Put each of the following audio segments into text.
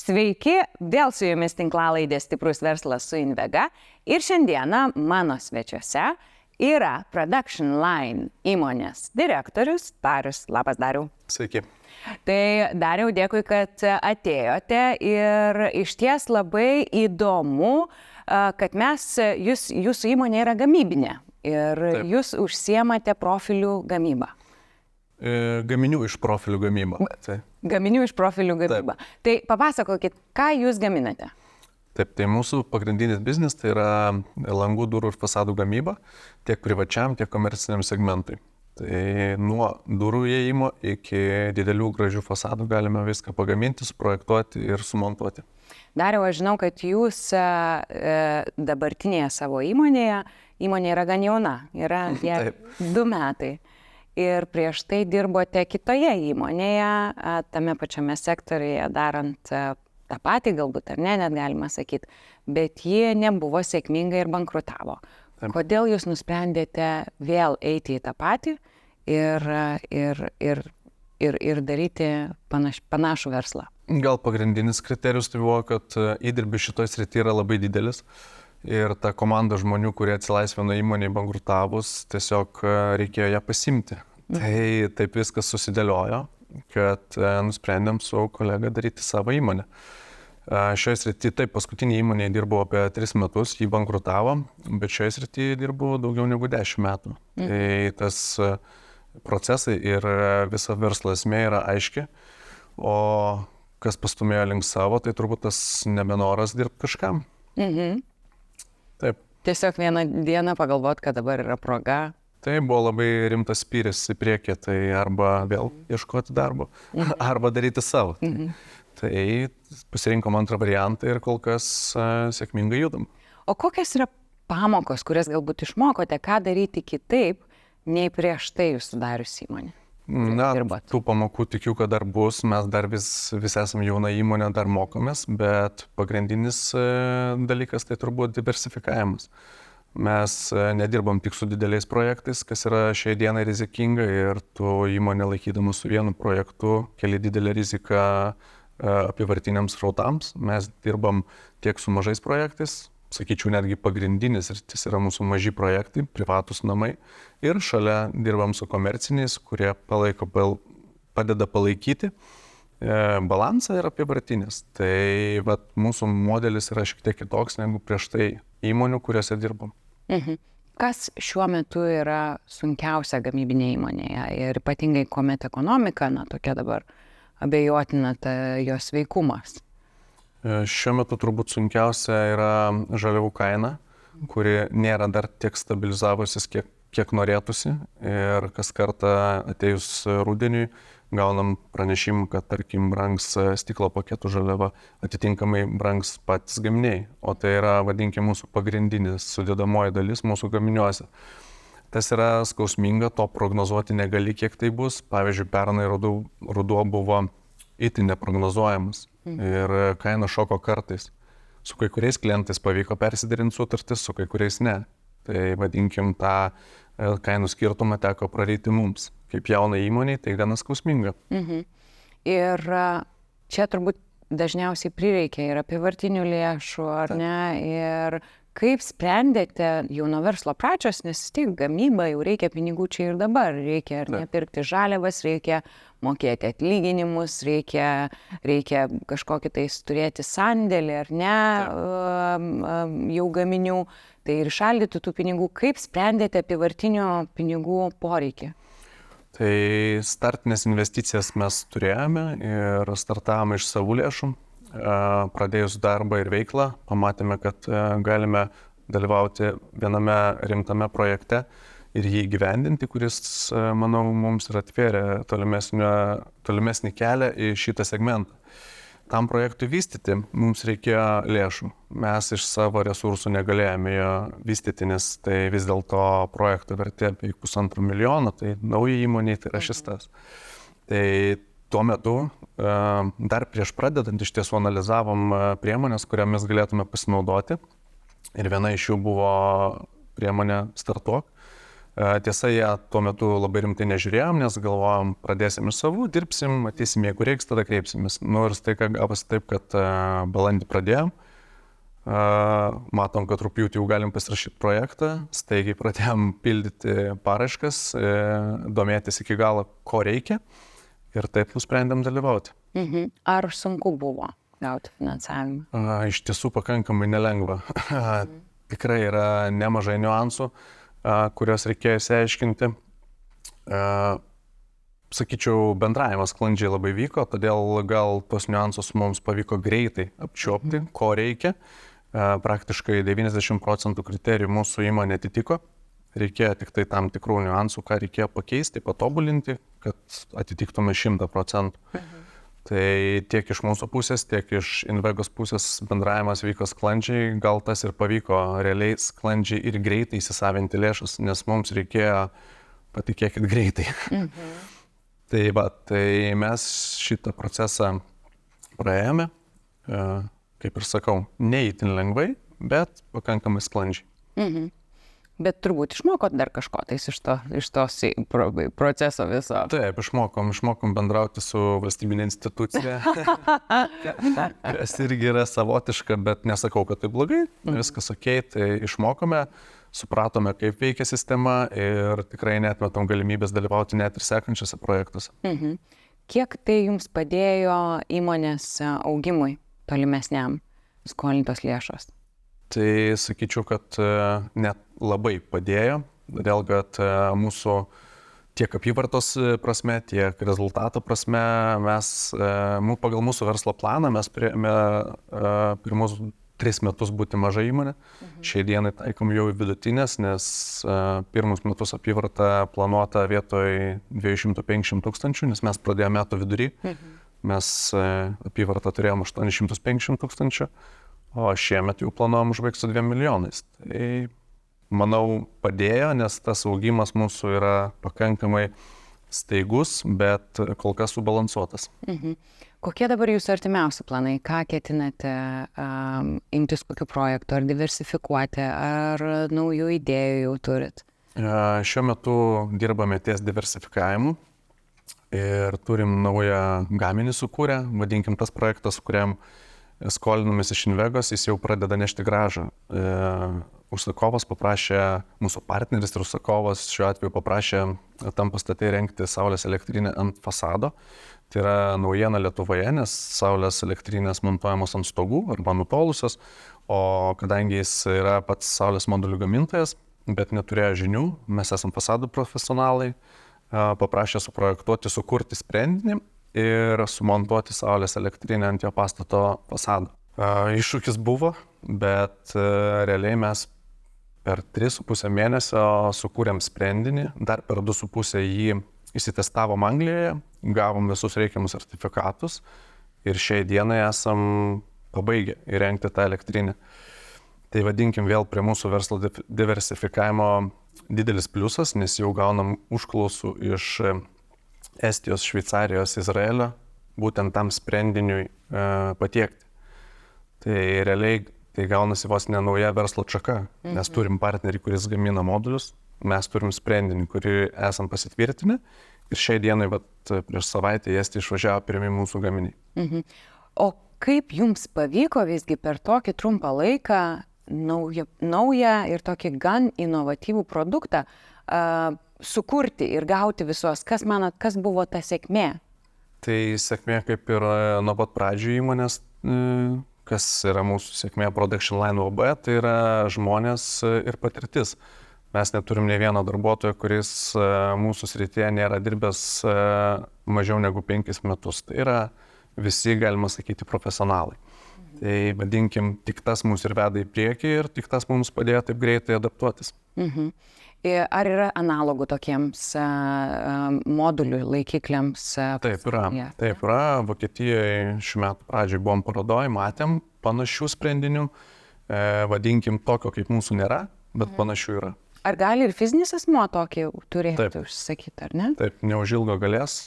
Sveiki, vėl su jumis tinklalaidė Stiprus verslas su Invega ir šiandieną mano svečiuose yra Production Line įmonės direktorius Darius. Labas, Dariau. Sveiki. Tai Dariau, dėkui, kad atėjote ir iš ties labai įdomu, kad jūsų įmonė yra gamybinė ir Taip. Jūs užsiemate profilių gamybą. Gaminių iš profilių gamybą. Gaminių iš profilių gamybą. Tai papasakokit, ką jūs gaminate? Taip, tai mūsų pagrindinis biznis tai yra langų, durų ir fasadų gamyba tiek privačiam, tiek komerciniam segmentui. Tai nuo durų įėjimo iki didelių gražių fasadų galime viską pagaminti, suprojektuoti ir sumontuoti. Dariau, aš žinau, kad jūs dabartinėje savo įmonė yra gan jauna, yra 2 metai. Ir prieš tai dirbote kitoje įmonėje, tame pačiame sektoriuje, darant tą patį galbūt, ar ne, net galima sakyti, bet ji nebuvo sėkminga ir bankrutavo. Taip. Kodėl jūs nusprendėte vėl eiti į tą patį ir daryti panašų verslą? Gal pagrindinis kriterijus tai buvo, kad įdirbis šitoj srity yra labai didelis. Ir ta komanda žmonių, kurie atsilaisvino įmonėje bankrutavus, tiesiog reikėjo ją pasimti. Tai taip viskas susidėliojo, kad nusprendėm su kolega daryti savo įmonę. Šioje srityje, taip, paskutinė įmonė dirbo apie 3 metus, jį bankrutavo, bet šioje srityje dirbo daugiau negu 10 metų. Tai tas procesai ir visa verslo esmė yra aiški, o kas pastumėjo link savo, tai turbūt tas nebenoras dirbti kažkam. Taip. Tiesiog vieną dieną pagalvot, kad dabar yra proga. Tai buvo labai rimtas spyris į priekį, tai arba vėl ieškoti darbo, arba daryti savo. Tai pasirinkom antrą variantą ir kol kas sėkmingai judam. O kokios yra pamokos, kurias galbūt išmokote, ką daryti kitaip, nei prieš tai jūs sudarius įmonę? Na, tų pamokų tikiu, kad dar bus, mes dar vis esame jauna įmonė, dar mokomės, bet pagrindinis dalykas tai turbūt diversifikavimas. Mes nedirbam tik su dideliais projektais, kas yra šiai dienai rizikinga ir tu įmonė laikydamas su vienu projektu keli didelę riziką apyvartiniams srautams. Mes dirbam tiek su mažais projektais, sakyčiau, netgi pagrindinis rytis yra mūsų maži projektai, privatus namai. Ir šalia dirbam su komerciniais, kurie padeda palaikyti balansą ir apyvartinės. Tai mūsų modelis yra šiek tiek kitoks negu prieš tai įmonių, kuriuose dirbam. Kas šiuo metu yra sunkiausia gamybinė įmonėje ir ypatingai kuomet ekonomika, tokia dabar abejotina jos veikumas? Šiuo metu turbūt sunkiausia yra žaliavų kaina, kuri nėra dar tiek stabilizavusis, kiek norėtųsi. Ir kas kartą atėjus rudeniui gaunam pranešimą, kad tarkim brangs stiklo paketų žaliava, atitinkamai brangs patys gaminiai. O tai yra, vadinkim, mūsų pagrindinis sudėdamoji dalis mūsų gaminiuose. Tas yra skausminga, to prognozuoti negali, kiek tai bus. Pavyzdžiui, pernai ruduo buvo itin neprognozuojamas. Ir kaina šoko kartais. Su kai kuriais klientais pavyko persidarinti sutartis, su kai kuriais ne. Tai vadinkim, tą kainų skirtumą teko praryti mums. Kaip jaunai įmoniai, tai gana skausminga. Ir čia turbūt dažniausiai prireikia ir apyvartinių lėšų, ar ne? Ir kaip sprendėte jau nuo verslo pradžios, nes tik gamyba jau reikia pinigų čia ir dabar. Reikia ar nepirkti žaliavas, reikia mokėti atlyginimus, reikia kažkokį tais turėti sandėlį ar ne, jau gaminių. Tai ir šaldytų tų pinigų. Kaip sprendėte apyvartinių pinigų poreikį? Tai startinės investicijas mes turėjome ir startavome iš savų lėšų. Pradėjus darbą ir veiklą, pamatėme, kad galime dalyvauti viename rimtame projekte ir jį įgyvendinti, kuris, manau, mums ir atvėrė tolimesnį kelią į šitą segmentą. Tam projektui vystyti mums reikėjo lėšų. Mes iš savo resursų negalėjome jo vystyti, nes tai vis dėlto projekto vertė apie 1,5 milijono, tai naujai įmoniai tai yra šis tas. Tai tuo metu, dar prieš pradedant, iš tiesų analizavom priemonės, kuriomis galėtume pasinaudoti. Ir viena iš jų buvo priemonė Startuok. Tiesa, jie tuo metu labai rimtai nežiūrėjom, nes galvojom, pradėsim iš savų, dirbsim, matysim, jeigu reiks, tada kreipsimės. Ir staiga gavosi taip, kad balandį pradėjom. Matom, kad rugpjūtį jau galim pasirašyti projektą, staigiai pradėjom pildyti paraiškas, domėtis iki galo, ko reikia ir taip nusprendėm dalyvauti. Ar sunku buvo gauti finansavimą? Iš tiesų pakankamai nelengva. Tikrai yra nemažai niuansų, kuriuos reikėjo išsiaiškinti. Sakyčiau, bendravimas sklandžiai labai vyko, todėl gal tos niuansus mums pavyko greitai apčiuopti, ko reikia. Praktiškai 90% kriterijų mūsų įmonė atitiko. Reikėjo tik tai tam tikrų niuansų, ką reikėjo pakeisti, patobulinti, kad atitiktume 100%. Tai tiek iš mūsų pusės, tiek iš Invegos pusės bendravimas vyko sklandžiai, gal tas ir pavyko realiai sklandžiai ir greitai įsisavinti lėšas, nes mums reikėjo, patikėkit, greitai. Tai mes šitą procesą praėjome, kaip ir sakau, ne itin lengvai, bet pakankamai sklandžiai. Bet turbūt išmokot dar kažko tais iš tos proceso viso. Taip, išmokom bendrauti su valstybinė institucija, kas irgi yra savotiška, bet nesakau, kad tai blogai, viskas okei, tai išmokome, supratome, kaip veikia sistema ir tikrai neatmetom galimybės dalyvauti net ir sekančiose projektuose. Kiek tai jums padėjo įmonės augimui tolimesniam skolintos lėšos? Tai sakyčiau, kad net labai padėjo, todėl kad mūsų tiek apyvartos prasme, tiek rezultato prasme, pagal mūsų verslo planą mes turėjome pirmus 3 metus būti maža įmonė. Šiai dienai taikom jau vidutinės, nes pirmus metus apyvarta planuota vietoj 250 000, nes mes pradėjome metų vidury. Mes apyvartą turėjom 850 000. O šiemet jau planuojam užbaigti su 2 milijonais. Tai, manau, padėjo, nes tas augimas mūsų yra pakankamai staigus, bet kol kas subalansuotas. Kokie dabar jūsų artimiausi planai? Ką ketinate imtis kokiu projektu? Ar diversifikuoti? Ar naujų idėjų jau turit? Šiuo metu dirbame ties diversifikavimu ir turim naują gaminį sukūrę. Vadinkim tas projektas, kuriam skolinomės iš Invegos, jis jau pradeda nešti grąžą. Užsakovas paprašė, mūsų partneris ir užsakovas šiuo atveju paprašė tam pastate rengti saulės elektrinę ant fasado. Tai yra naujiena Lietuvoje, nes saulės elektrinės montuojamos ant stogų arba nutolusios, o kadangi jis yra pats saulės modulių gamintojas, bet neturėjo žinių, mes esam fasadų profesionalai, paprašė suprojektuoti, sukurti sprendinį ir sumontuoti saulės elektrinę ant jo pastato fasado. Iššūkis buvo, bet realiai mes per 3,5 mėnesio sukūrėm sprendinį, dar per 2,5 jį įsitestavom Anglijoje, gavom visus reikiamus sertifikatus ir šiai dienai esam pabaigę įrengti tą elektrinę. Tai vadinkim vėl prie mūsų verslo diversifikavimo didelis pliusas, nes jau gaunam užklausų iš Estijos, Šveicarijos, Izraelio, būtent tam sprendiniui patiekti. Tai realiai tai gaunasi vos ne nauja verslo atšaka, nes turim partnerį, kuris gamina modulius, mes turim sprendinį, kurį esam pasitvirtinę ir šiai dienai prieš savaitę į Estiją išvažiavo pirmi mūsų gaminiai. O kaip jums pavyko visgi per tokį trumpą laiką naują ir tokį gan inovatyvų produktą sukurti ir gauti visos? Kas manot, kas buvo ta sėkmė? Tai sėkmė kaip ir nuo pat pradžių įmonės, kas yra mūsų sėkmė Production Line UAB, tai yra žmonės ir patirtis. Mes neturim nei vieno darbuotojo, kuris mūsų srityje nėra dirbęs mažiau negu 5 metus. Tai yra visi, galima sakyti, profesionalai. Tai vadinkim, tik tas mus ir veda į priekį ir tik tas mums padėjo taip greitai adaptuotis. Ar yra analogų tokiems modulių laikikliams? Taip yra. Vokietijoje šių metų pradžioj buvom parodoj, matėm panašių sprendinių. Vadinkim, tokio kaip mūsų nėra, bet panašių yra. Ar gali ir fizinis asmuo tokį turėti užsakyti, ar ne? Taip, neužilgo galės.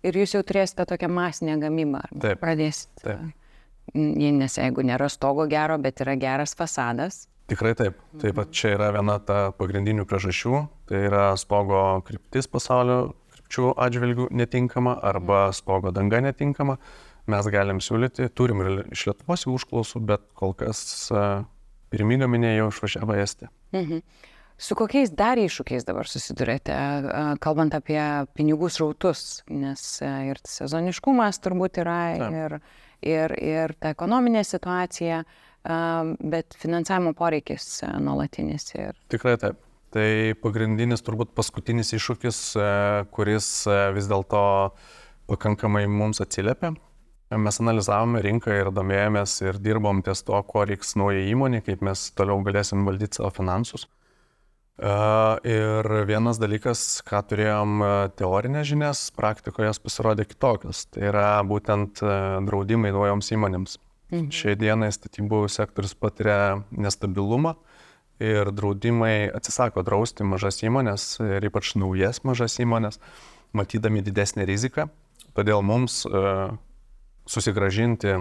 Ir jūs jau turėsite tokią masinę gamybą? Taip. Pradėsite? Taip. Nes jeigu nėra stogo gero, bet yra geras fasadas, Tikrai taip. Taip pat čia yra viena ta pagrindinių priežasčių. Tai yra stogo kryptis pasaulio krypčių atžvilgių netinkama arba stogo danga netinkama. Mes galim siūlyti, turim ir iš Lietuvos užklausų, bet kol kas pirmi gaminiai jau išvažiavo į Estiją. Su kokiais dar iššūkiais dabar susidurėte, kalbant apie pinigų srautus, nes ir sezoniškumas turbūt yra, ir ta ekonominė situacija, bet finansavimo poreikis nuolatinis. Tikrai taip. Tai pagrindinis turbūt paskutinis iššūkis, kuris vis dėlto pakankamai mums atsiliepia. Mes analizavome rinką ir domėjomės ir dirbom ties to, ko reiks naujai įmonė, kaip mes toliau galėsim valdyti savo finansus. Ir vienas dalykas, ką turėjom teorinės žinias, praktikoje jos pasirodė kitokios. Tai yra būtent draudimai naujoms įmonėms. Šiai dienai statybų sektorius patiria nestabilumą ir draudimai atsisako drausti mažas įmonės ir ypač naujas mažas įmonės, matydami didesnę riziką. Todėl mums susigrąžinti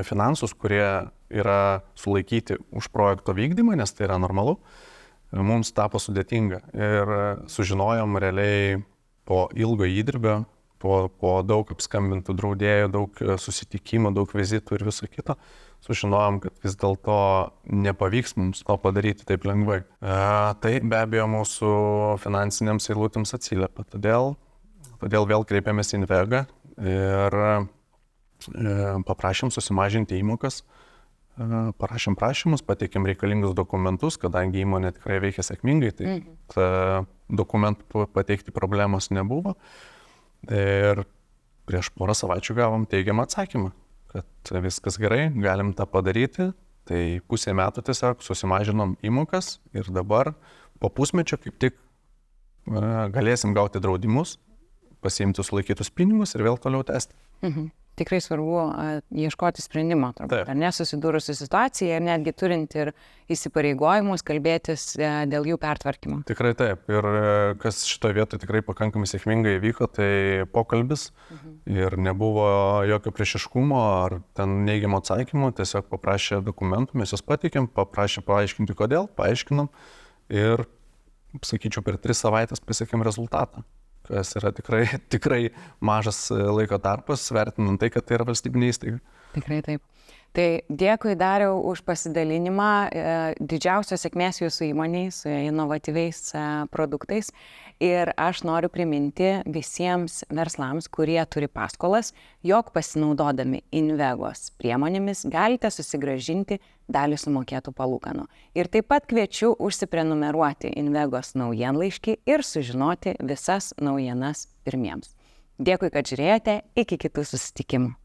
finansus, kurie yra sulaikyti už projekto vykdymą, nes tai yra normalu, mums tapo sudėtinga ir sužinojom realiai po ilgo įdirbio, po daug apskambintų draudėjų, daug susitikimų, daug vizitų ir viso kito, sužinojom, kad vis dėlto nepavyks mums to padaryti taip lengvai. Tai be abejo mūsų finansiniams eilutėms atsiliepia. Todėl vėl kreipėmės į Invegą ir paprašėm susimažinti įmokas. Parašėm prašymus, pateikėm reikalingus dokumentus, kadangi įmonė tikrai veikia sėkmingai, tai dokumentų pateikti problemos nebuvo. Ir prieš porą savaičių gavom teigiamą atsakymą, kad viskas gerai, galim tą padaryti. Tai pusę metų tiesiog susimažinom įmokas ir dabar po pusmečio kaip tik galėsim gauti draudimus, pasiimti sulaikytus pinigus ir vėl toliau tęsti. Tikrai svarbu ieškoti sprendimo, ar nesusidūrusi situacija ir netgi turint ir įsipareigojimus kalbėtis dėl jų pertvarkymo. Tikrai taip. Ir kas šitoje vietoje tikrai pakankamai sėkmingai įvyko, tai pokalbis ir nebuvo jokio priešiškumo ar ten neigiamo atsakymo, tiesiog paprašė dokumentų, mes juos pateikėm, paprašė paaiškinti kodėl, paaiškinom ir, sakyčiau, per 3 savaitės pasiekėm rezultatą, kas yra tikrai mažas laiko tarpas, vertinant tai, kad tai yra valstybinė įstaiga. Tikrai taip. Tai dėkui Dariau už pasidalinimą, didžiausios sėkmės jūsų įmoniai su inovatyviais produktais ir aš noriu priminti visiems verslams, kurie turi paskolas, jog pasinaudodami Invegos priemonėmis galite susigrąžinti dalį sumokėtų palūkanų. Ir taip pat kviečiu užsiprenumeruoti Invegos naujienlaiškį ir sužinoti visas naujienas pirmiems. Dėkui, kad žiūrėjote, iki kitų susitikimų.